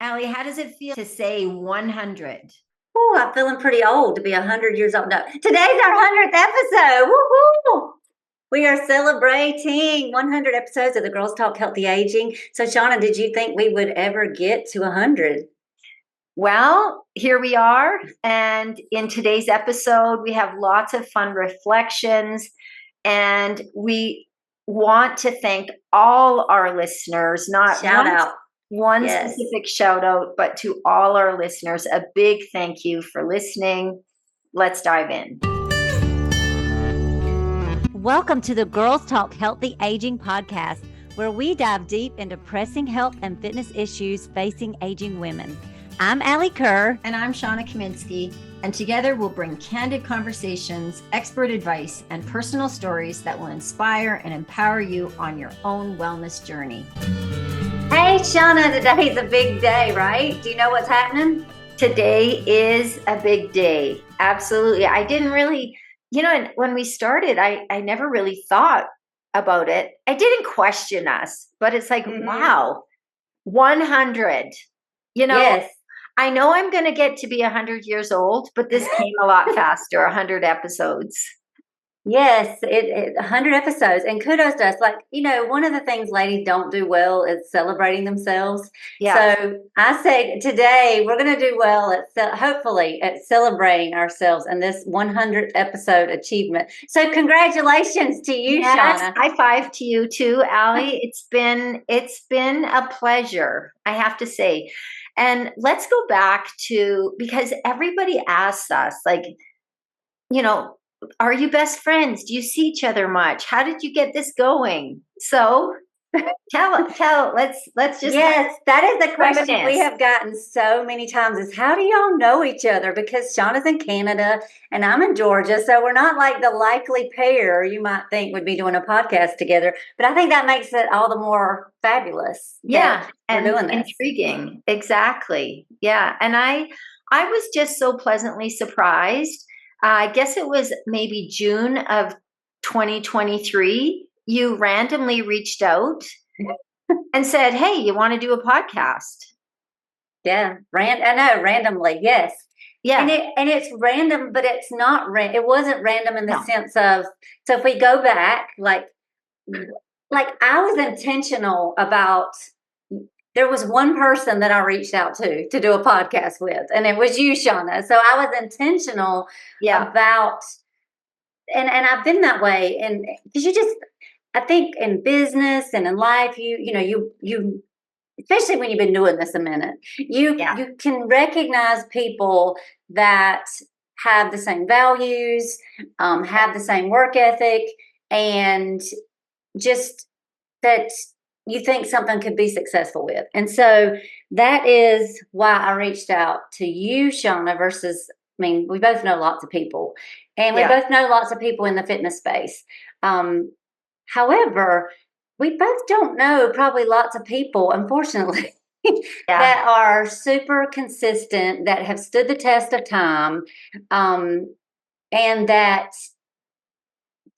Alli, how does it feel to say 100? Oh, I'm feeling pretty old to be 100 years old. No, today's our 100th episode. Woohoo! We are celebrating 100 episodes of the Girls Talk Healthy Aging. So, Shawna, did you think we would ever get to 100? Well, here we are. And in today's episode, we have lots of fun reflections. And we want to thank all our listeners, not Shout out. one Yes. specific shout out, but to all our listeners, a big thank you for listening. Let's dive in. Welcome to the Girls Talk Healthy Aging podcast, where we dive deep into pressing health and fitness issues facing aging women. I'm Alli Kerr. And I'm Shawna Kaminski. And together we'll bring candid conversations, expert advice, and personal stories that will inspire and empower you on your own wellness journey. Hey, Shawna, today's a big day, right? Do you know what's happening? Today is a big day. Absolutely. I didn't really, when we started, I never really thought about it. I didn't question us, but it's like, wow, 100. Yes. I know I'm going to get to be 100 years old, but this came a lot faster, 100 episodes. Yes, 100 episodes, and kudos to us. Like, one of the things ladies don't do well is celebrating themselves. Yeah. So I say today we're going to do well hopefully at celebrating ourselves and this 100th episode achievement. So congratulations to you, Shawna. High five to you too, Alli. It's been a pleasure, I have to say. And let's go back to, because everybody asks us, like, are you best friends? Do you see each other much? How did you get this going? So let's just. Yes, that is the question reminisce. We have gotten so many times is how do y'all know each other? Because Shawna's in Canada and I'm in Georgia. So we're not like the likely pair you might think would be doing a podcast together. But I think that makes it all the more fabulous. Yeah. And we're doing this. Intriguing. Exactly. Yeah. And I was just so pleasantly surprised. I guess it was maybe June of 2023. You randomly reached out and said, "Hey, you want to do a podcast?" Yeah, randomly, yes. Yeah, and it's random, but it's not. It wasn't random in the sense of. So if we go back, like I was intentional about. There was one person that I reached out to do a podcast with, and it was you, Shawna. So I was intentional about, and I've been that way, and because I think in business and in life, you especially when you've been doing this a minute, you can recognize people that have the same values, have the same work ethic, and just that you think something could be successful with. And so that is why I reached out to you, Shawna, versus, we both know lots of people, and we both know lots of people in the fitness space. However, we both don't know probably lots of people, unfortunately, that are super consistent, that have stood the test of time, and that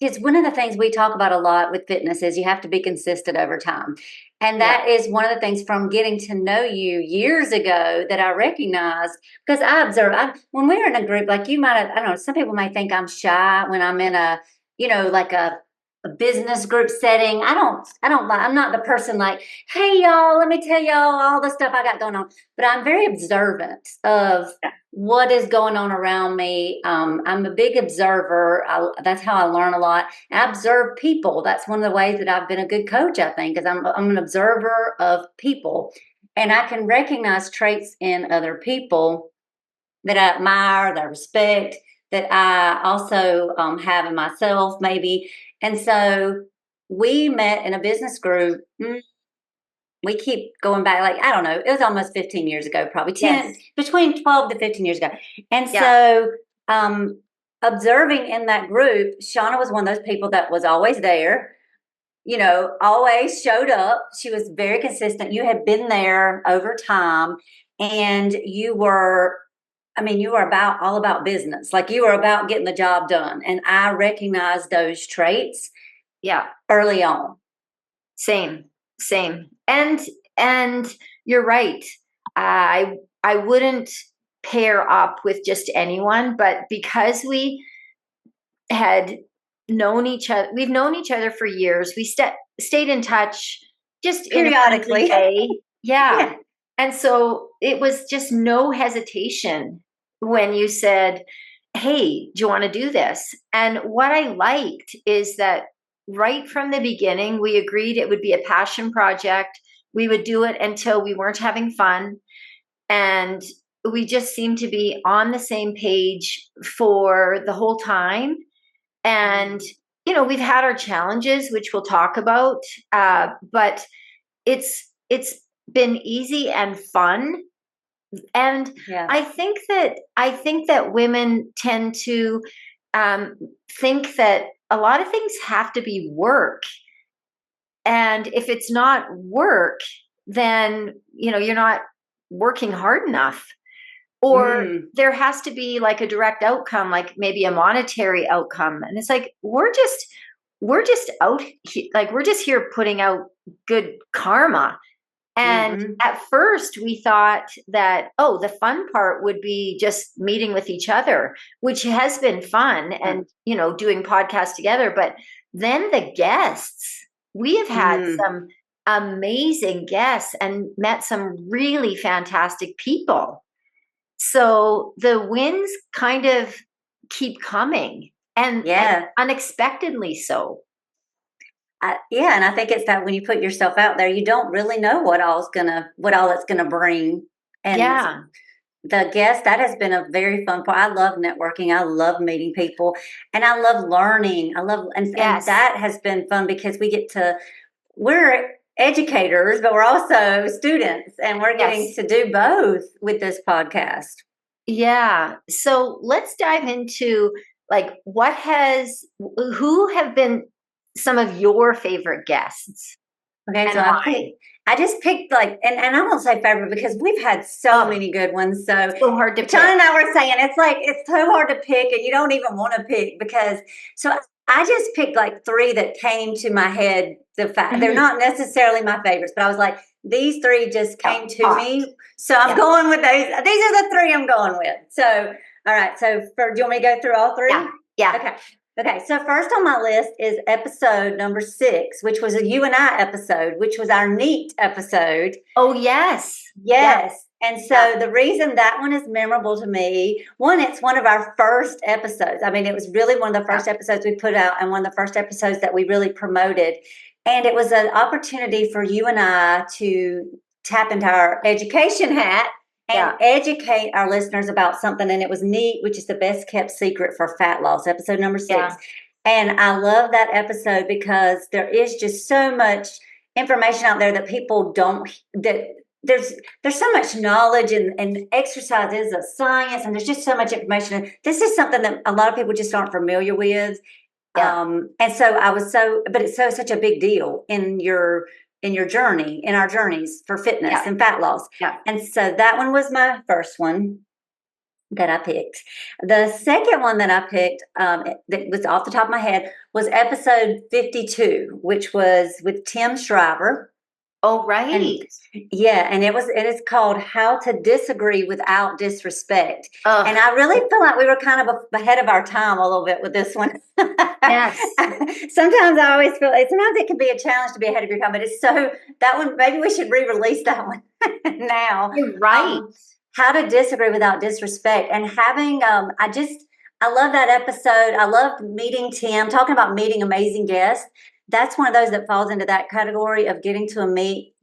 it's one of the things we talk about a lot with fitness is you have to be consistent over time. And that is one of the things from getting to know you years ago that I recognized, because I observe, when we're in a group, like you might have, I don't know, some people might think I'm shy when I'm in a, like a business group setting. I'm not the person like, hey y'all, let me tell y'all all the stuff I got going on, but I'm very observant of what is going on around me. I'm a big observer. That's how I learn a lot. I observe people. That's one of the ways that I've been a good coach, I think, is I'm an observer of people, and I can recognize traits in other people that I admire, that I respect, that I also have in myself, maybe. And so we met in a business group. We keep going back, like, I don't know, it was almost 15 years ago, probably between 12 to 15 years ago. And so observing in that group, Shawna was one of those people that was always there, always showed up. She was very consistent. You had been there over time, and you were all about business. Like, you were about getting the job done. And I recognized those traits early on. Same. And you're right. I wouldn't pair up with just anyone, but because we had known each other, we've known each other for years. We stayed in touch just periodically. in a way. Yeah. Yeah. And so it was just no hesitation when you said, hey, do you want to do this? And what I liked is that right from the beginning, we agreed it would be a passion project. We would do it until we weren't having fun. And we just seemed to be on the same page for the whole time. And, we've had our challenges, which we'll talk about, but it's been easy and fun. And Yeah. I think that women tend to think that a lot of things have to be work. And if it's not work, then, you're not working hard enough. Or there has to be like a direct outcome, like maybe a monetary outcome. And it's like, we're just out here, like we're just here putting out good karma. And at first we thought that, the fun part would be just meeting with each other, which has been fun and, doing podcasts together. But then the guests, we have had some amazing guests and met some really fantastic people. So the wins kind of keep coming and unexpectedly so. And I think it's that when you put yourself out there, you don't really know what all it's gonna bring. And the guest, that has been a very fun part. I love networking. I love meeting people, and I love learning. And that has been fun because we're educators, but we're also students, and we're getting to do both with this podcast. Yeah. So let's dive into like who have been some of your favorite guests? Okay, so I just picked and I won't say favorite because we've had so many good ones. So hard to pick. Shawna and I were saying it's so hard to pick, and you don't even want to pick because I just picked like three that came to my head. They're not necessarily my favorites, but I was like, these three just came to me. So I'm going with those. These are the three I'm going with. So, all right. So do you want me to go through all three? Yeah. Okay. So first on my list is episode number 6, which was a you and I episode, which was our neat episode. Oh, yes. Yes. And so the reason that one is memorable to me, one, it's one of our first episodes. I mean, it was really one of the first episodes we put out and one of the first episodes that we really promoted. And it was an opportunity for you and I to tap into our education hat and educate our listeners about something. And it was neat, which is the best kept secret for fat loss, episode number 6. Yeah. And I love that episode because there is just so much information out there that people don't, that there's so much knowledge and exercise is a science, and there's just so much information. This is something that a lot of people just aren't familiar with. And so but it's such a big deal in your journey, in our journeys for fitness and fat loss. Yeah. And so that one was my first one that I picked. The second one that I picked, that was off the top of my head, was episode 52, which was with Tim Shriver. Oh, right. And it is called How to Disagree Without Disrespect. And I really feel like we were kind of ahead of our time a little bit with this one. Yes. Sometimes I always feel sometimes it can be a challenge to be ahead of your time, but that one, maybe we should re-release that one now. You're right. How to Disagree Without Disrespect. And having, I love that episode. I love meeting Tim, talking about meeting amazing guests. That's one of those that falls into that category of getting to meet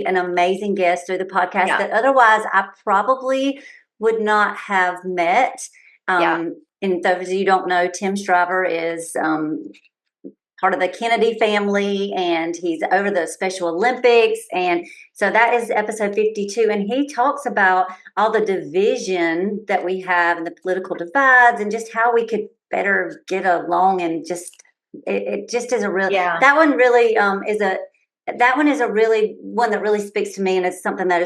an amazing guest through the podcast that otherwise I probably would not have met. And those of you who don't know, Tim Shriver is part of the Kennedy family, and he's over the Special Olympics. And so that is episode 52. And he talks about all the division that we have and the political divides and just how we could better get along, and just it just is a real that one really is a really one that really speaks to me, and it's something that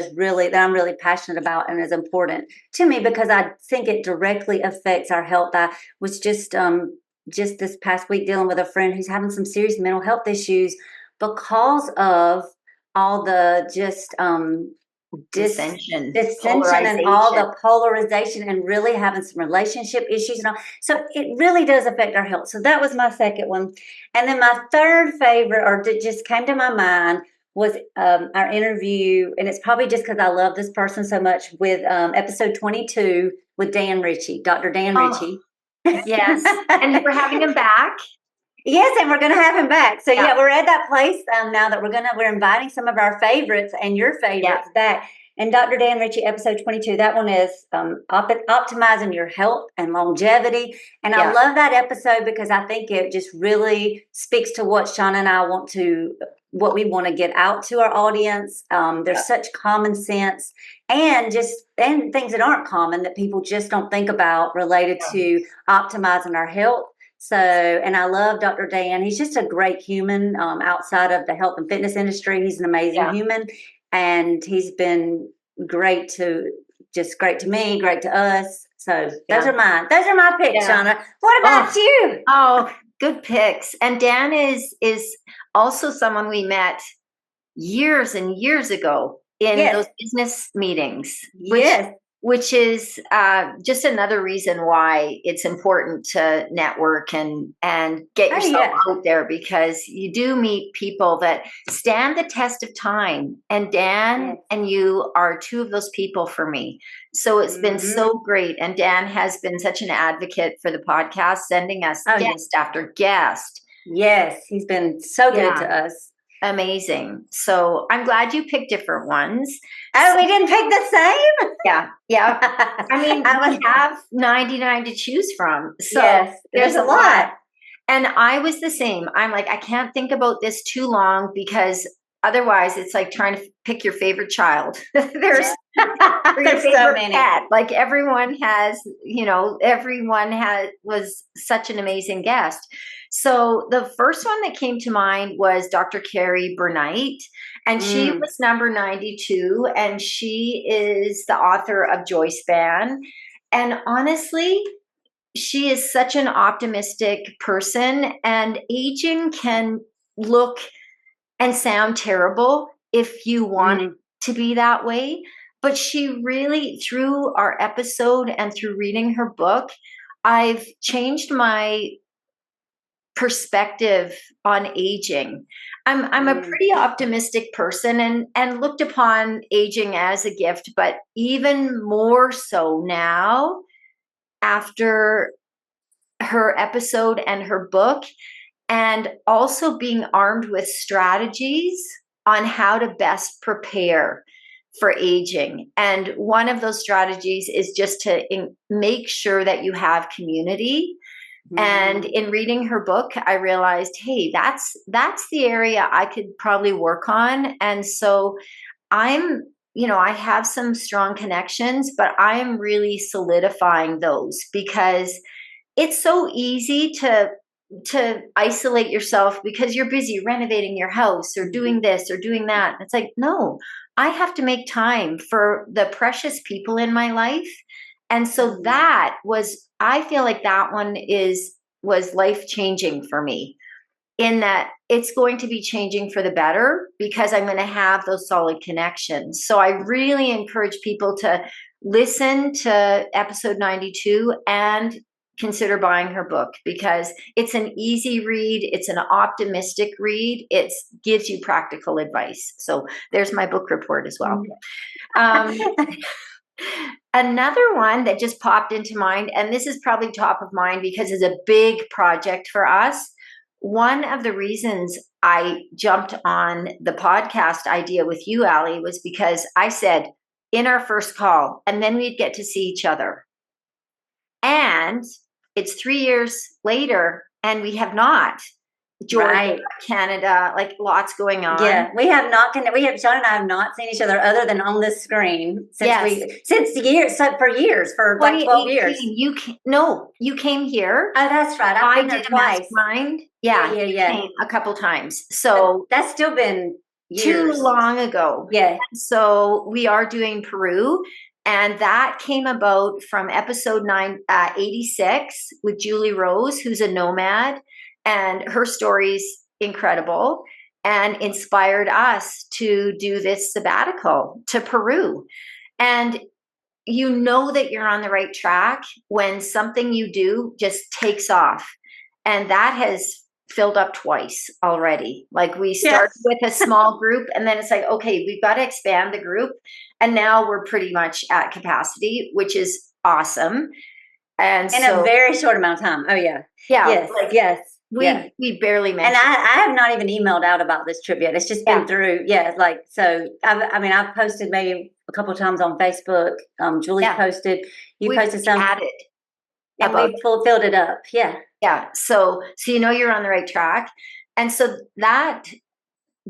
I'm really passionate about and is important to me because I think it directly affects our health. I was just this past week dealing with a friend who's having some serious mental health issues because of all the just dissension, and all the polarization, and really having some relationship issues and all. So it really does affect our health. So that was my second one. And then my third favorite, or that just came to my mind, was our interview, and it's probably just because I love this person so much, with episode 22 with Dan Ritchie, Dr. Dan Ritchie. Yes, and we're having him back. Yes, and we're going to have him back. So yeah, we're at that place now that we're inviting some of our favorites and your favorites back. And Dr. Dan Ritchie, episode 22, that one is optimizing your health and longevity. And I love that episode because I think it just really speaks to what Shawna and I what we want to get out to our audience. There's such common sense and things that aren't common that people just don't think about related to optimizing our health. So, and I love Dr. Dan. He's just a great human outside of the health and fitness industry. He's an amazing human, and he's been great to me, great to us. So those are mine. Those are my picks, Shawna. What about you? Oh, good picks. And Dan is also someone we met years and years ago in those business meetings. Which is just another reason why it's important to network and get yourself out there, because you do meet people that stand the test of time. And Dan and you are two of those people for me. So it's been so great. And Dan has been such an advocate for the podcast, sending us guest after guest. Yes, he's been so good to us. Amazing. So I'm glad you picked different ones. Oh, we didn't pick the same? Yeah. I mean, we have 99 to choose from. So there's a lot. And I was the same. I'm like, I can't think about this too long, because otherwise it's like trying to pick your favorite child. There's so many. Pet. Like everyone was such an amazing guest. So the first one that came to mind was Dr. Kerry Burnite, and she was number 92, and she is the author of Joy Span. And honestly, she is such an optimistic person, and aging can look and sound terrible if you want it to be that way. But she really, through our episode and through reading her book, I've changed my perspective on aging. I'm a pretty optimistic person and looked upon aging as a gift, but even more so now after her episode and her book, and also being armed with strategies on how to best prepare for aging. And one of those strategies is just to make sure that you have community. And in reading her book, I realized, hey, that's the area I could probably work on. And so I have some strong connections, but I am really solidifying those, because it's so easy to isolate yourself because you're busy renovating your house or doing this or doing that. It's like, no, I have to make time for the precious people in my life. And so I feel like that one was life-changing for me, in that it's going to be changing for the better because I'm going to have those solid connections. So I really encourage people to listen to episode 92 and consider buying her book, because it's an easy read. It's an optimistic read. It gives you practical advice. So there's my book report as well. Another one that just popped into mind, and this is probably top of mind because it's a big project for us. One of the reasons I jumped on the podcast idea with you, Alli, was because I said in our first call, and then we'd get to see each other. And it's 3 years later, and we have not. Georgia, Canada, like lots going on. Yeah, Shawna and I have not seen each other other than on this screen for years, for like 12 years. You came here. Oh, that's right. I've been there twice. Mastermind. Yeah. Came a couple times. So that's still been years. Too long ago. Yeah. So we are doing Peru. And that came about from episode 86 with Julie Rose, who's a nomad. And her story's incredible. and inspired us to do this sabbatical to Peru. And you know that you're on the right track when something you do just takes off. And that has filled up twice already. Like we started with a small group, and then it's like, okay, we've got to expand the group. And now we're pretty much at capacity, which is awesome. And in a very short amount of time. Oh yeah. Yeah. Yes. We barely mentioned. And I have not even emailed out about this trip yet. It's just been through. Yeah. Like, so I've posted maybe a couple of times on Facebook. Julie posted, you posted some. Added. And we filled it up. Yeah. Yeah. So you know you're on the right track. And so that,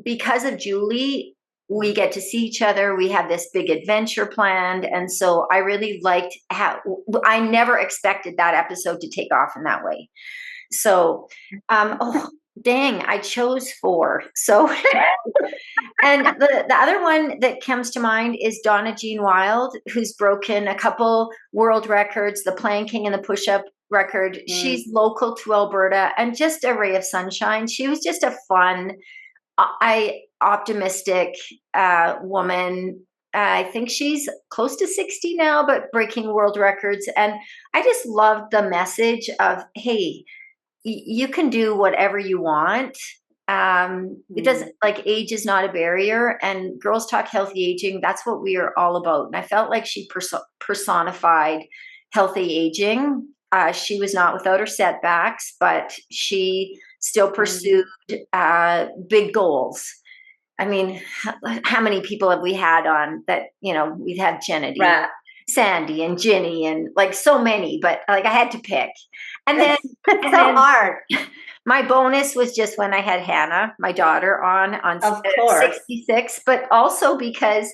because of Julie, we get to see each other. We have this big adventure planned. And so I really liked how I never expected that episode to take off in that way. So, dang, I chose 4. So, and the other one that comes to mind is Donna Jean Wild, who's broken a couple world records, the planking and the push-up record. She's local to Alberta and just a ray of sunshine. She was just a fun, optimistic woman. I think she's close to 60 now, but breaking world records. And I just loved the message of, hey, you can do whatever you want. It doesn't, like, age is not a barrier, and Girls Talk Healthy Aging, that's what we are all about. And I felt like she personified healthy aging. She was not without her setbacks, but she still pursued big goals. I mean, how many people have we had on that? You know, we've had Kennedy, Sandy, and Ginny, and like so many, but like I had to pick. And then it's so hard. My bonus was just when I had Hannah, my daughter, on of course. 66, but also because,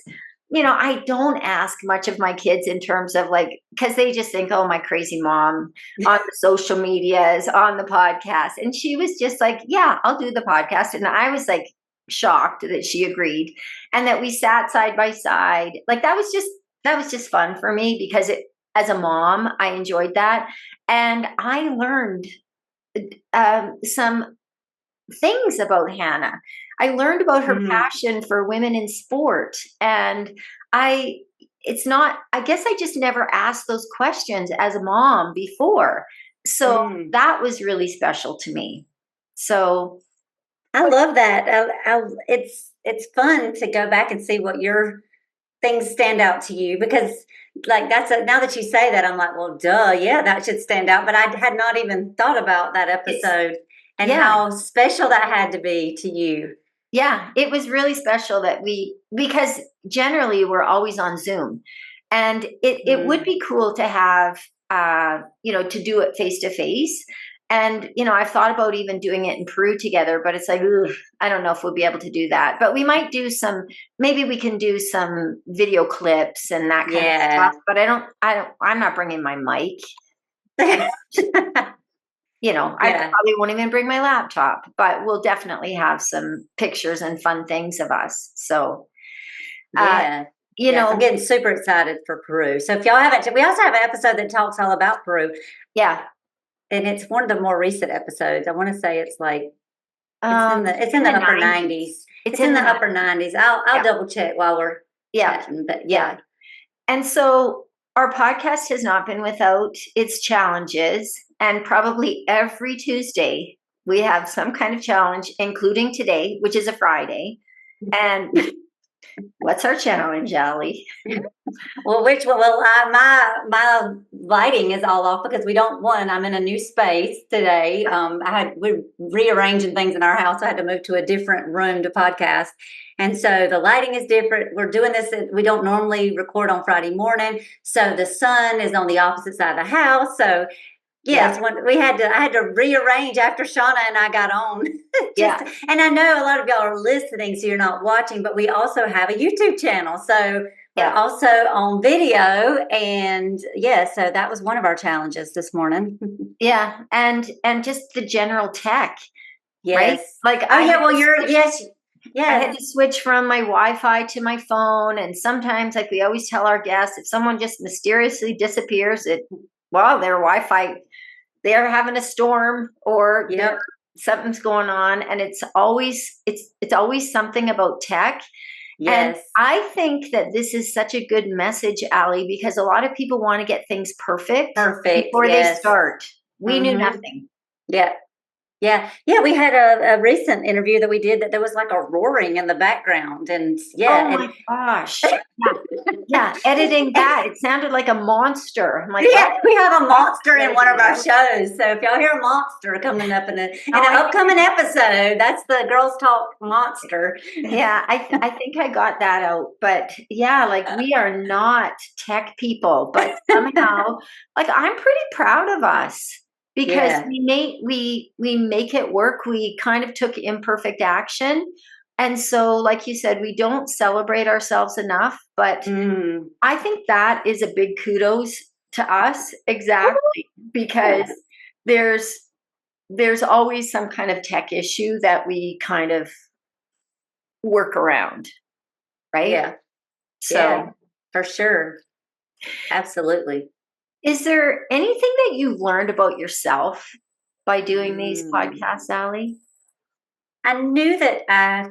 you know, I don't ask much of my kids in terms of like, because they just think, oh, my crazy mom on the social medias, on the podcast. And she was just like, yeah, I'll do the podcast. And I was like shocked that she agreed, and that we sat side by side. Like that was just fun for me, because as a mom, I enjoyed that. And I learned some things about Hannah. I learned about her passion for women in sport. And I guess I just never asked those questions as a mom before. So that was really special to me. So I love that. It's fun to go back and see what your things stand out to you, because like now that you say that, I'm like, well, duh, yeah, that should stand out. But I had not even thought about that episode and how special that had to be to you. Yeah, it was really special that because generally we're always on Zoom, and it would be cool to have, to do it face to face. And, I've thought about even doing it in Peru together, but it's like, I don't know if we'll be able to do that. But we might maybe we can do some video clips and that kind of stuff. But I'm not bringing my mic. I probably won't even bring my laptop, but we'll definitely have some pictures and fun things of us. So, I'm getting super excited for Peru. So if y'all haven't, we also have an episode that talks all about Peru. Yeah. And it's one of the more recent episodes. I want to say it's like it's in the upper 90s. It's in the upper 90s. I'll double check while we're chatting, but yeah. And so our podcast has not been without its challenges, and probably every Tuesday we have some kind of challenge, including today, which is a Friday. And what's our challenge, Alli? Well, which one? Well, my lighting is all off because I'm in a new space today. We're rearranging things in our house. I had to move to a different room to podcast. And so the lighting is different. We're doing this. We don't normally record on Friday morning. So the sun is on the opposite side of the house. So yes, when I had to rearrange after Shawna and I got on. And I know a lot of y'all are listening, so you're not watching, but we also have a YouTube channel. So we're also on video. And so that was one of our challenges this morning. Yeah. And just the general tech. Yes. Right? Like, I had to switch from my Wi-Fi to my phone. And sometimes, like we always tell our guests, if someone just mysteriously disappears, their Wi-Fi, they're having a storm, or something's going on, and it's always something about tech. Yes. And I think that this is such a good message, Alli, because a lot of people want to get things perfect before they start. We knew nothing. Yeah. Yeah. Yeah. We had a recent interview that we did that there was like a roaring in the background. And oh my gosh. Yeah. Editing that. It sounded like a monster. I'm like, yeah, we have a monster in one of our shows. So if y'all hear a monster coming up in an upcoming episode, that's the Girls Talk monster. Yeah. I think I got that out. But yeah, like we are not tech people, but somehow, like I'm pretty proud of us. Because we make it work. We kind of took imperfect action. And so, like you said, we don't celebrate ourselves enough. But I think that is a big kudos to us. Exactly. Because there's always some kind of tech issue that we kind of work around. Right? Yeah. So for sure. Absolutely. Is there anything that you've learned about yourself by doing these podcasts, Alli? I knew that I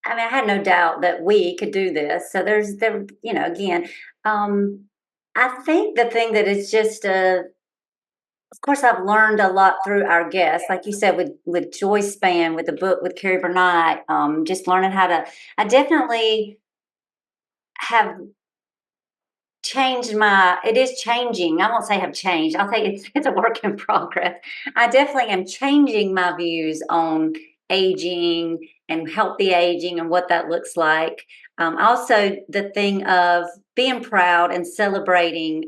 had no doubt that we could do this. So again, I think the thing that is just of course, I've learned a lot through our guests, like you said, with Joy Span, with the book with Kerr, just learning how to. I definitely have changed it is changing. I won't say have changed. I'll say it's a work in progress. I definitely am changing my views on aging and healthy aging and what that looks like. Also the thing of being proud and celebrating,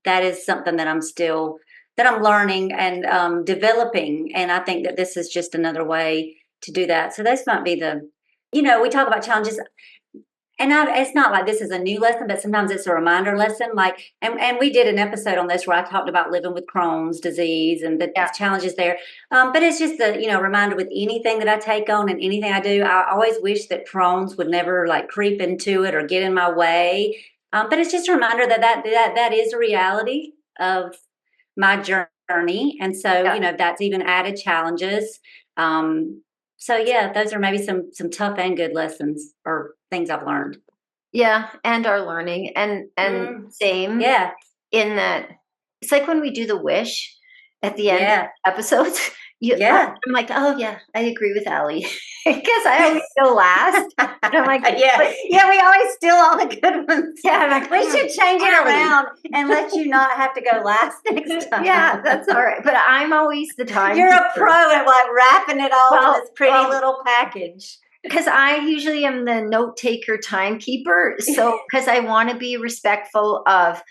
that is something that I'm learning and developing. And I think that this is just another way to do that. So those might be we talk about challenges. And it's not like this is a new lesson, but sometimes it's a reminder lesson. Like, and we did an episode on this where I talked about living with Crohn's disease and the challenges there. But it's just a reminder with anything that I take on and anything I do. I always wish that Crohn's would never like creep into it or get in my way. But it's just a reminder that is a reality of my journey, and so that's even added challenges. So yeah, those are maybe some tough and good lessons or things I've learned. Yeah, and are learning and same. Yeah. In that it's like when we do the wish at the end of episodes. I'm like, oh yeah, I agree with Alli. Because I always go last. And I'm like, we always steal all the good ones. Yeah, I'm like, we should change it around and let you not have to go last next time. Yeah, that's all right. But I'm always the time. You're a pro at like wrapping it all in this pretty little package. Because I usually am the note taker timekeeper. So because I want to be respectful of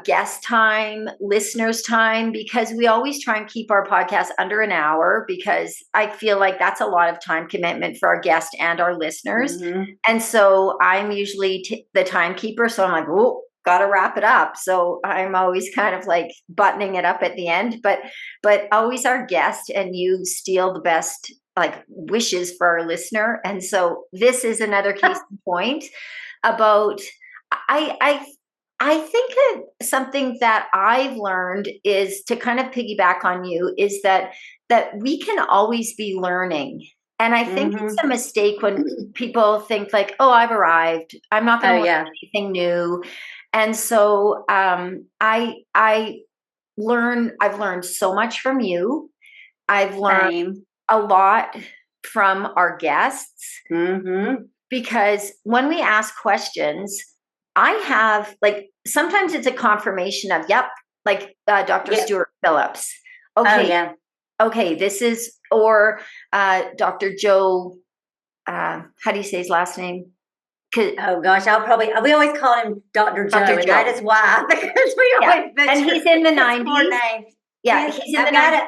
guest time, listeners' time, because we always try and keep our podcast under an hour, because I feel like that's a lot of time commitment for our guest and our listeners. And so I'm usually the timekeeper. So I'm like, oh, got to wrap it up. So I'm always kind of like buttoning it up at the end, but always our guest and you steal the best like wishes for our listener. And so this is another case in point about, I think that something that I've learned is to kind of piggyback on you is that we can always be learning. And I think it's a mistake when people think like, oh, I've arrived. I'm not going to learn anything new. And so I've learned so much from you. I've learned a lot from our guests because when we ask questions, I have like, sometimes it's a confirmation of, like Dr. Stuart Phillips. Okay. Okay. This is, or Dr. Joe, how do you say his last name? Oh gosh, we always call him Dr. Joe, and that is why, because we always and he's in the 90s. Yeah, he's in the 90s.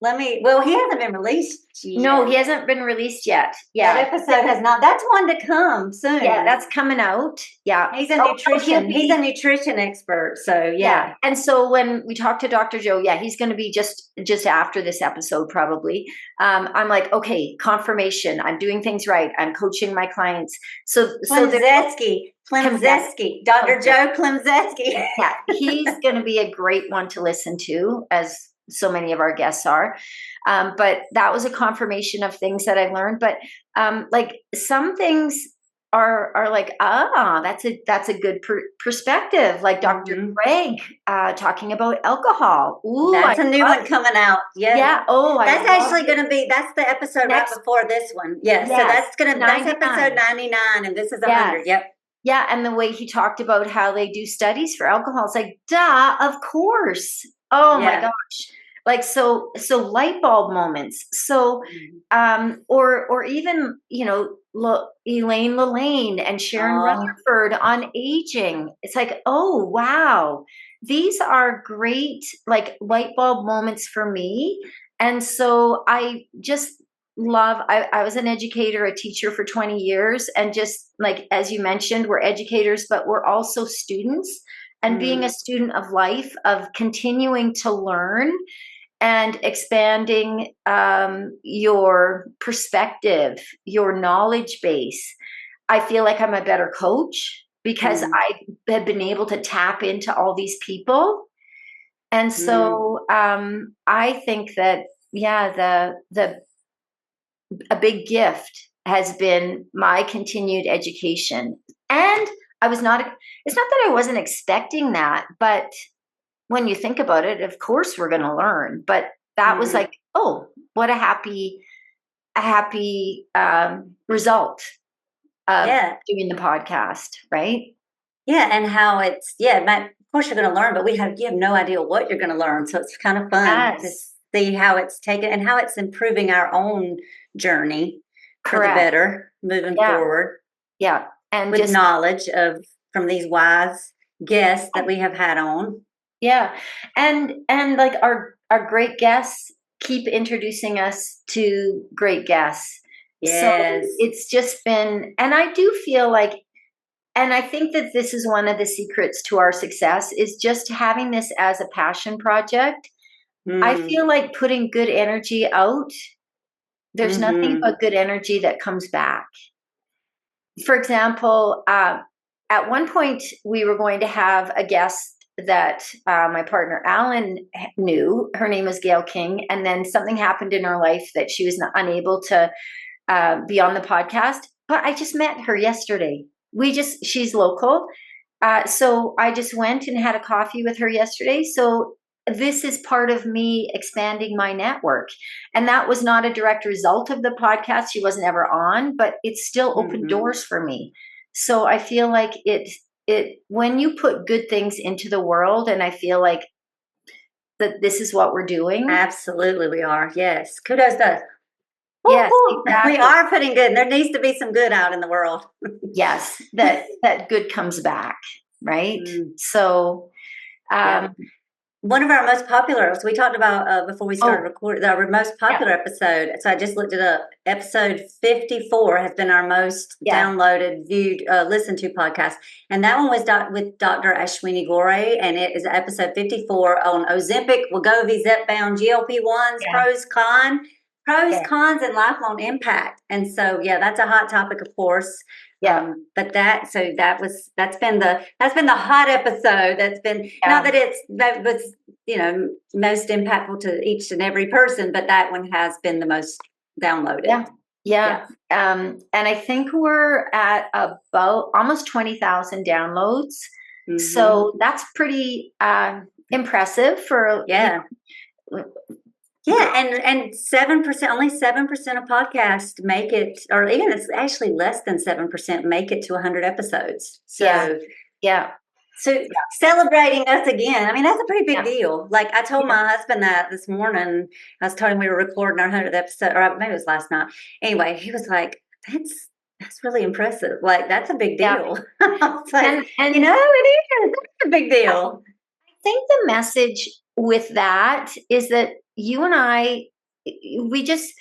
He hasn't been released yet. No, he hasn't been released yet. Yeah. That episode has not. That's one to come soon. Yeah, that's coming out. Yeah. He's a nutrition. He's a nutrition expert. So yeah. And so when we talk to Dr. Joe, he's going to be just after this episode, probably. I'm like, okay, confirmation. I'm doing things right. I'm coaching my clients. Klemczewski, Dr. Joe Klemczewski. Yeah, he's going to be a great one to listen to as so many of our guests are. But that was a confirmation of things that I learned. But like some things are like, that's a good perspective. Like Dr. Greg talking about alcohol. Ooh, that's a new one coming out. Yeah. Oh, that's actually going to be, that's the episode right before this one. Yes. So that's episode 99 and this is 100. Yep. Yeah. And the way he talked about how they do studies for alcohol, it's like, duh, of course. Oh my gosh. Like, so light bulb moments. So, or even, Elaine Lillane and Sharon Rutherford on aging. It's like, oh, wow. These are great, like light bulb moments for me. And so I just love, I was an educator, a teacher for 20 years. And just like, as you mentioned, we're educators, but we're also students. And being a student of life, of continuing to learn and expanding your perspective, your knowledge base. I feel like I'm a better coach because I have been able to tap into all these people. And so I think that, a big gift has been my continued education. And it's not that I wasn't expecting that, but when you think about it, of course we're going to learn. But that was like, oh, what a happy result of doing the podcast, right? Yeah, and how it's of course you're going to learn, but you have no idea what you're going to learn. So it's kind of fun to see how it's taken and how it's improving our own journey for the better moving forward. Yeah, and with knowledge from these wise guests that we have had on. Yeah. And like our great guests keep introducing us to great guests. Yes. So it's just been, and I do feel like, and I think that this is one of the secrets to our success is just having this as a passion project. I feel like putting good energy out, there's nothing but good energy that comes back. For example, at one point we were going to have a guest that my partner Alan knew. Her name was Gail King, and then something happened in her life that she was unable to be on the podcast. But I just met her yesterday. She's local, so I just went and had a coffee with her yesterday. So this is part of me expanding my network, and that was not a direct result of the podcast. She wasn't ever on, but it still opened doors for me. So I feel like it when you put good things into the world, and I feel like that this is what we're doing. Absolutely, we are. Yes, kudos to us. Yes, exactly. We are putting good. There needs to be some good out in the world. Yes, that good comes back, right? So, one of our most popular, so we talked about before we started recording, our most popular episode. So I just looked it up. Episode 54 has been our most downloaded, viewed, listened to podcast. And that one was with Dr. Ashwini Gore. And it is episode 54 on Ozempic, Wegovy, Zepbound, GLP-1s, pros, cons, and lifelong impact. And so, that's a hot topic, of course. Yeah. But that's been the hot episode. That's been not that was most impactful to each and every person, but that one has been the most downloaded. Yeah. And I think we're at about almost 20,000 downloads. So that's pretty impressive for and 7%, only 7% of podcasts make it, or even it's actually less than 7% make it to 100 episodes. So so celebrating us again. I mean, that's a pretty big deal. Like I told my husband that this morning. I was telling him we were recording our 100th episode, or maybe it was last night. Anyway, he was like, "That's really impressive. Like that's a big deal." I was like, and it is. That's a big deal. I think the message with that is that you and I, we just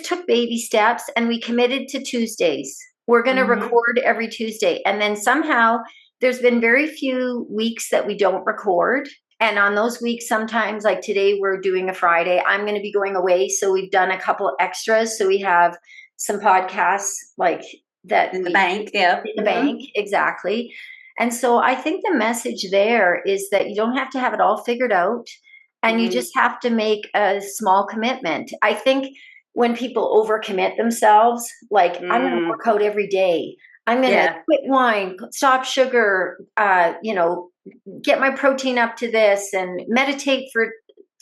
took baby steps and we committed to Tuesdays. We're going to record every Tuesday. And then somehow there's been very few weeks that we don't record. And on those weeks, sometimes like today, we're doing a Friday. I'm going to be going away. So we've done a couple extras. So we have some podcasts like that. In the bank. Yeah. In the bank. Exactly. And so I think the message there is that you don't have to have it all figured out. and you just have to make a small commitment. I think when people overcommit themselves, like I'm going to work out every day. I'm going to quit wine, stop sugar, get my protein up to this and meditate for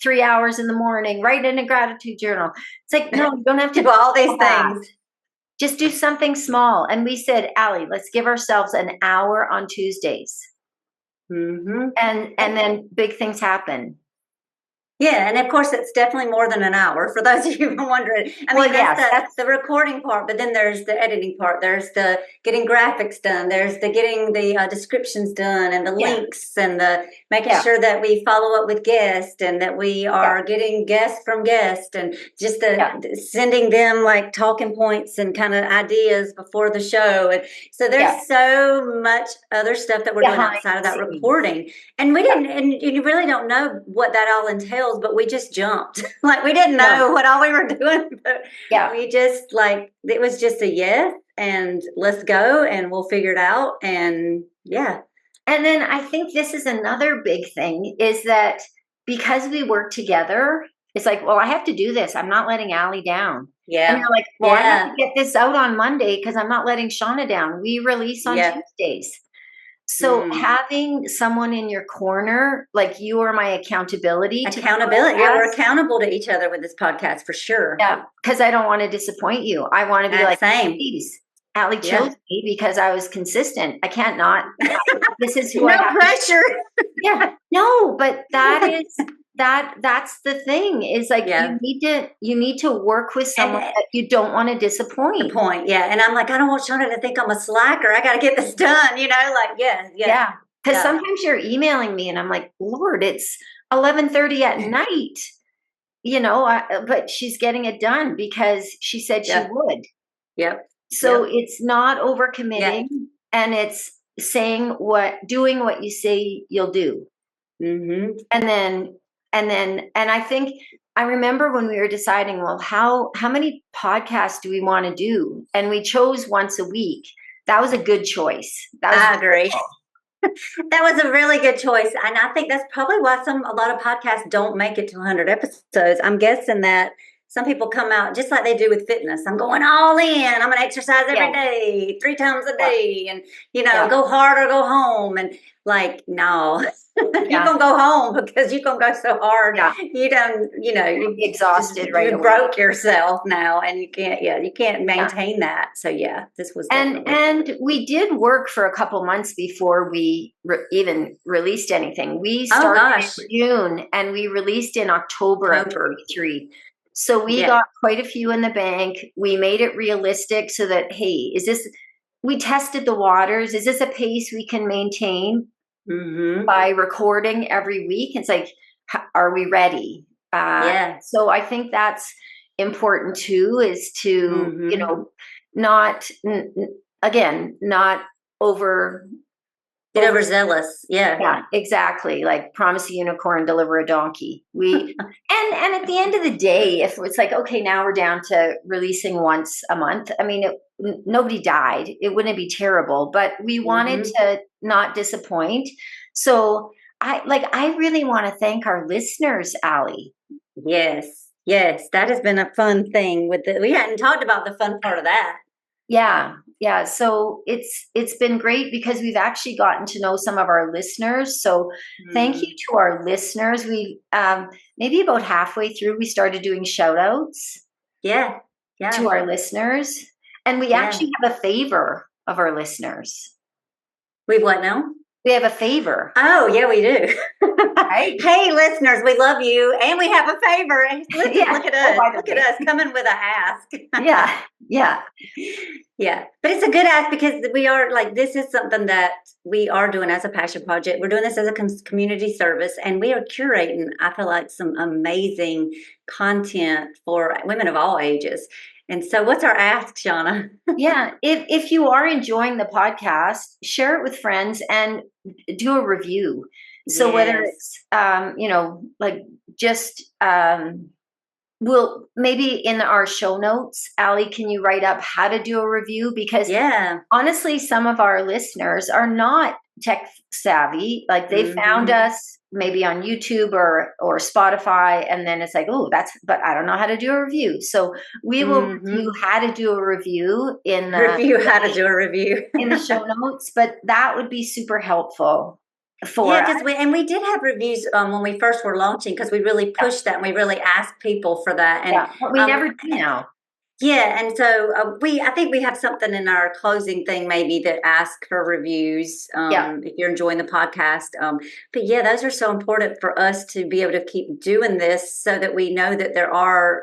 3 hours in the morning, write in a gratitude journal. It's like, no, you don't have to do all these things. Just do something small. And we said, Allie, let's give ourselves an hour on Tuesdays. And then big things happen. Yeah, and of course, it's definitely more than an hour, for those of you who are wondering. I mean, that's the recording part, but then there's the editing part. There's the getting graphics done. There's the getting the descriptions done and the links and the making sure that we follow up with guests and that we are getting guests from guests and just sending them like talking points and kind of ideas before the show. And so there's so much other stuff that we're doing outside of that recording. And we didn't, and you really don't know what that all entails. But we just jumped. Like we didn't know what all we were doing. But we just it was just a yes and let's go and we'll figure it out. And And then I think this is another big thing is that because we work together, it's like, well, I have to do this. I'm not letting Allie down. Yeah. And you're like, well, I have to get this out on Monday because I'm not letting Shawna down. We release on Tuesdays. So having someone in your corner, like you are my accountability. We're accountable to each other with this podcast for sure. Yeah. Because I don't want to disappoint you. I want to be like, please, Allie chose me because I was consistent. I can't not. This is who I have. No pressure. No, but that's the thing is like you need to work with someone that you don't want to disappoint. And I'm like, I don't want Shawna to think I'm a slacker. I got to get this done, Because sometimes you're emailing me and I'm like, Lord, it's 11:30 at night, but she's getting it done because she said she would. Yep. So it's not overcommitting and it's doing what you say you'll do. And I think I remember when we were deciding, well, how many podcasts do we want to do? And we chose once a week. That was a good choice. I agree. That was a really good choice. And I think that's probably why a lot of podcasts don't make it to 100 episodes. I'm guessing that some people come out just like they do with fitness. I'm going all in. I'm going to exercise every day, 3 times a day, and go hard or go home. And like, no, you're going to go home because you're going to go so hard. Yeah. You don't, you're exhausted right away. You broke yourself now and you can't maintain that. So this was and we did work for a couple months before we even released anything. We started in June and we released in October of 2023. So we got quite a few in the bank. We made it realistic so that, hey, we tested the waters. Is this a pace we can maintain by recording every week? It's like, are we ready? So I think that's important too, is to, not over... Get overzealous. Yeah, exactly. Like promise a unicorn, deliver a donkey. And at the end of the day, if it's like, okay, now we're down to releasing once a month. I mean, nobody died. It wouldn't be terrible, but we wanted to not disappoint. So I really want to thank our listeners, Allie. Yes, that has been a fun thing we hadn't talked about the fun part of that. Yeah. So it's been great because we've actually gotten to know some of our listeners. So thank you to our listeners. We maybe about halfway through, we started doing shout outs to our listeners. And we actually have a favor of our listeners. We've what now? We have a favor. Oh, yeah, we do. Right? Hey, listeners, we love you. And we have a favor. Look at us. Look at us coming with a ask. Yeah. But it's a good ask because we are this is something that we are doing as a passion project. We're doing this as a community service and we are curating, I feel like, some amazing content for women of all ages. And so what's our ask, Shawna? If you are enjoying the podcast, share it with friends and do a review. So whether it's, we'll maybe in our show notes, Allie, can you write up how to do a review? Because honestly, some of our listeners are not tech savvy. Like they found us maybe on YouTube or Spotify, and then it's like, oh, but I don't know how to do a review. So we will review how to do a review in the how to do a review in the show notes, but that would be super helpful. Because we did have reviews when we first were launching, because we really pushed that and we really asked people for that. And but we never do now. Yeah, and so I think we have something in our closing thing maybe that ask for reviews if you're enjoying the podcast. But yeah, those are so important for us to be able to keep doing this, so that we know that there are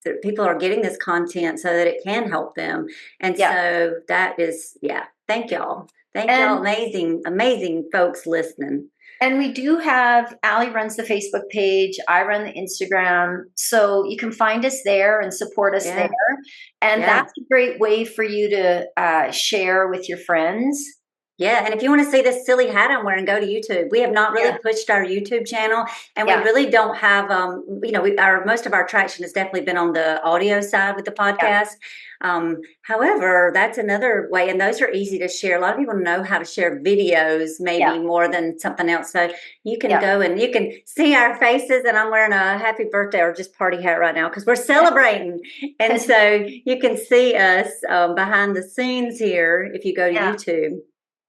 that people are getting this content so that it can help them. And so that is, thank y'all. Thank y'all, amazing folks listening. And we do have, Alli runs the Facebook page, I run the Instagram. So you can find us there and support us there. And that's a great way for you to share with your friends. Yeah, and if you want to see this silly hat I'm wearing, go to YouTube. We have not really pushed our YouTube channel, and we really don't have, most of our traction has definitely been on the audio side with the podcast. However, that's another way, and those are easy to share. A lot of people know how to share videos, maybe more than something else. So you can go and you can see our faces, and I'm wearing a happy birthday or just party hat right now because we're celebrating. And so you can see us behind the scenes here if you go to YouTube.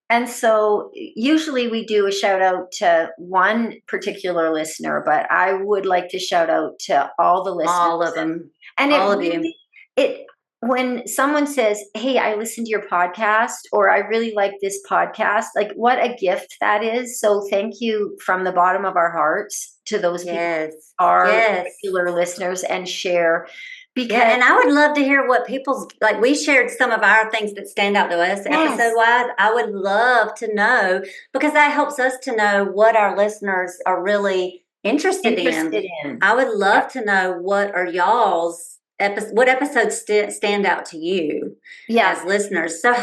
And so usually we do a shout out to one particular listener, but I would like to shout out to all the listeners. All of them. And all of you. When someone says, hey, I listened to your podcast, or I really like this podcast, like what a gift that is. So thank you from the bottom of our hearts to those people, our regular listeners, and share. And I would love to hear what people's, like we shared some of our things that stand out to us episode-wise. I would love to know, because that helps us to know what our listeners are really interested in. I would love to know what are y'all's what episodes stand out to you as listeners. So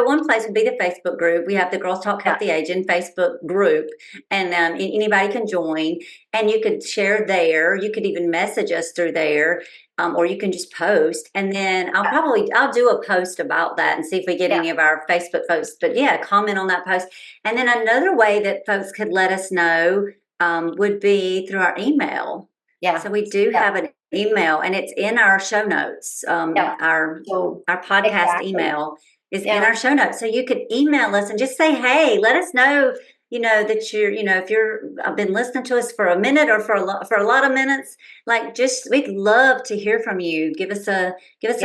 one place would be the Facebook group. We have the Girls Talk Healthy Aging Facebook group, and anybody can join, and you could share there. You could even message us through there. Or you can just post, and then I'll do a post about that and see if we get any of our Facebook folks. But comment on that post. And then another way that folks could let us know would be through our email. So we do have an email, and it's in our show notes. Our podcast email is in our show notes. So you could email us and just say, hey, let us know, that you're, if I've been listening to us for a minute or for a lot of minutes, we'd love to hear from you. Give us a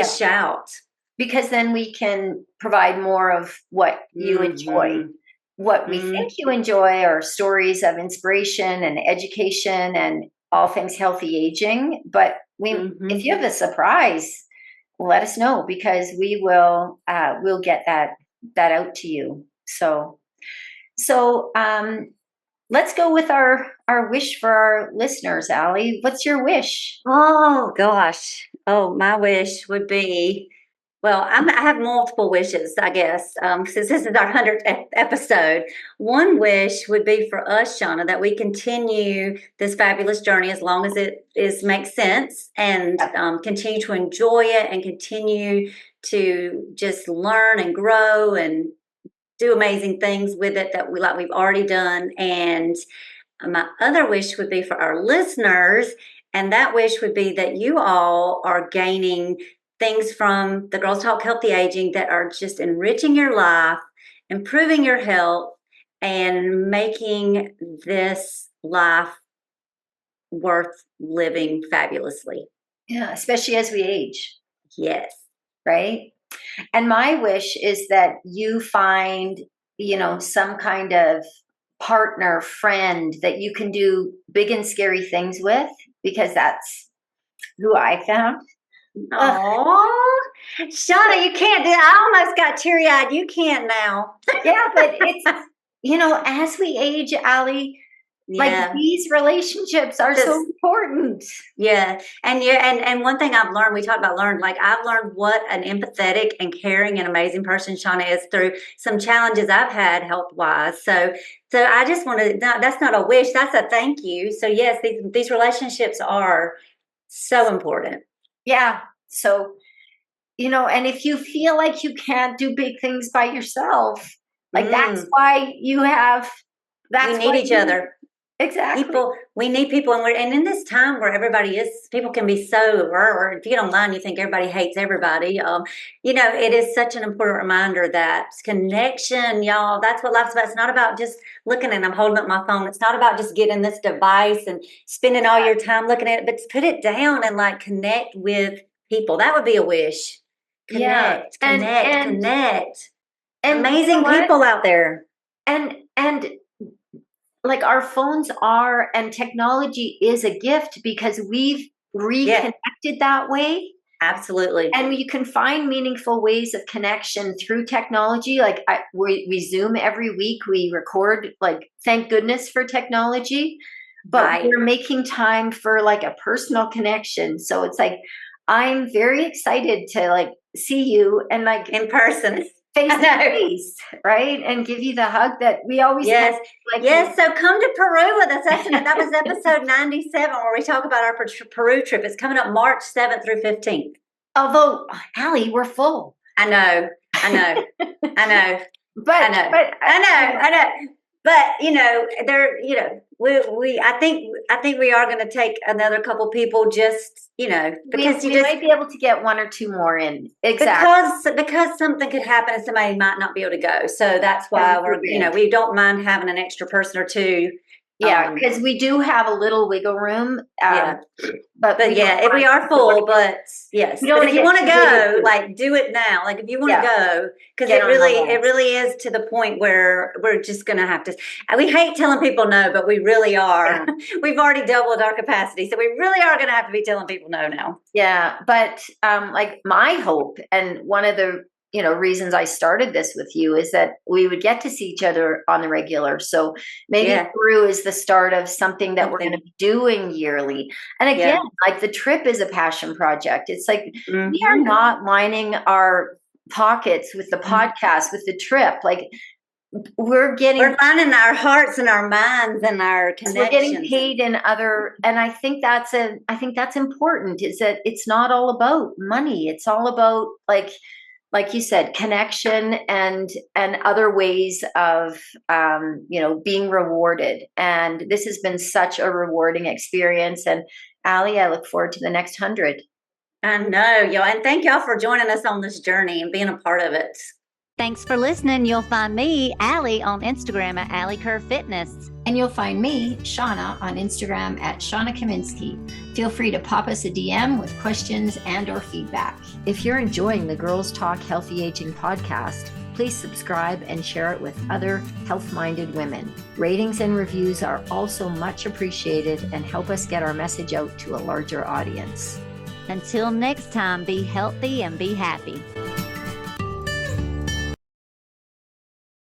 shout. Because then we can provide more of what you enjoy. What we think you enjoy are stories of inspiration and education and all things healthy aging. But if you have a surprise, let us know, because we will we'll get that out to you. So let's go with our wish for our listeners. Alli, what's your wish? Oh gosh. My wish would be, I have multiple wishes, I guess, since this is our 100th episode. One wish would be for us, Shawna, that we continue this fabulous journey as long as it makes sense, and continue to enjoy it, and continue to just learn and grow and do amazing things with it that we've already done. And my other wish would be for our listeners, and that wish would be that you all are gaining things from the Girls Talk Healthy Aging that are just enriching your life, improving your health, and making this life worth living fabulously. Yeah, especially as we age. Yes. Right? And my wish is that you find, some kind of partner, friend that you can do big and scary things with, because that's who I found. Oh, Shawna, you can't do that. I almost got teary-eyed. You can't now. Yeah, but it's, as we age, Alli, these relationships are so important. Yeah. And one thing I've learned, we talked about I've learned what an empathetic and caring and amazing person Shawna is through some challenges I've had health-wise. So I just want to, that's not a wish, that's a thank you. So yes, these relationships are so important. Yeah. So, and if you feel like you can't do big things by yourself, Like that's why you have. We need each other. Exactly. We need people, and in this time where people can be so, or if you get online, you think everybody hates everybody. It is such an important reminder that connection, y'all. That's what life's about. It's not about just looking, and I'm holding up my phone. It's not about just getting this device and spending all your time looking at it, but put it down and like connect with people. That would be a wish. Connect. Amazing people out there. And like our phones are, and technology is a gift because we've reconnected that way. Absolutely. And you can find meaningful ways of connection through technology. Like we Zoom every week, we record, like, thank goodness for technology, but we're making time for like a personal connection. So it's like, I'm very excited to like see you and like in person. Face to face, right? And give you the hug that we always have. So come to Peru with us. That was episode 97 where we talk about our Peru trip. It's coming up March 7th through 15th. Although, Alli, we're full. I know. But I think we are going to take another couple people just, because we might be able to get one or two more in. Exactly. Because something could happen and somebody might not be able to go. So that's why we don't mind having an extra person or two. Yeah, because we do have a little wiggle room. But if we are full, but yes. But if you want to go, like, do it now. Like, if you want to go, because it really is to the point where we're just going to have to. We hate telling people no, but we really are. We've already doubled our capacity, so we really are going to have to be telling people no now. Yeah, but like my hope, and one of the reasons I started this with you is that we would get to see each other on the regular. So maybe Peru is the start of something that we're going to be doing yearly. And again, like the trip is a passion project. It's like we are not lining our pockets with the podcast, with the trip. Like we're lining our hearts and our minds and our connections. We're getting paid in other, and I think that's important. Is that it's not all about money. It's all about like you said, connection and other ways of, being rewarded. And this has been such a rewarding experience. And Alli, I look forward to the next 100. I know, y'all. And thank y'all for joining us on this journey and being a part of it. Thanks for listening. You'll find me, Alli, on Instagram at Alli Kerr Fitness. And you'll find me, Shawna, on Instagram at Shawna Kaminski. Feel free to pop us a DM with questions and or feedback. If you're enjoying the Girls Talk Healthy Aging podcast, please subscribe and share it with other health-minded women. Ratings and reviews are also much appreciated and help us get our message out to a larger audience. Until next time, be healthy and be happy.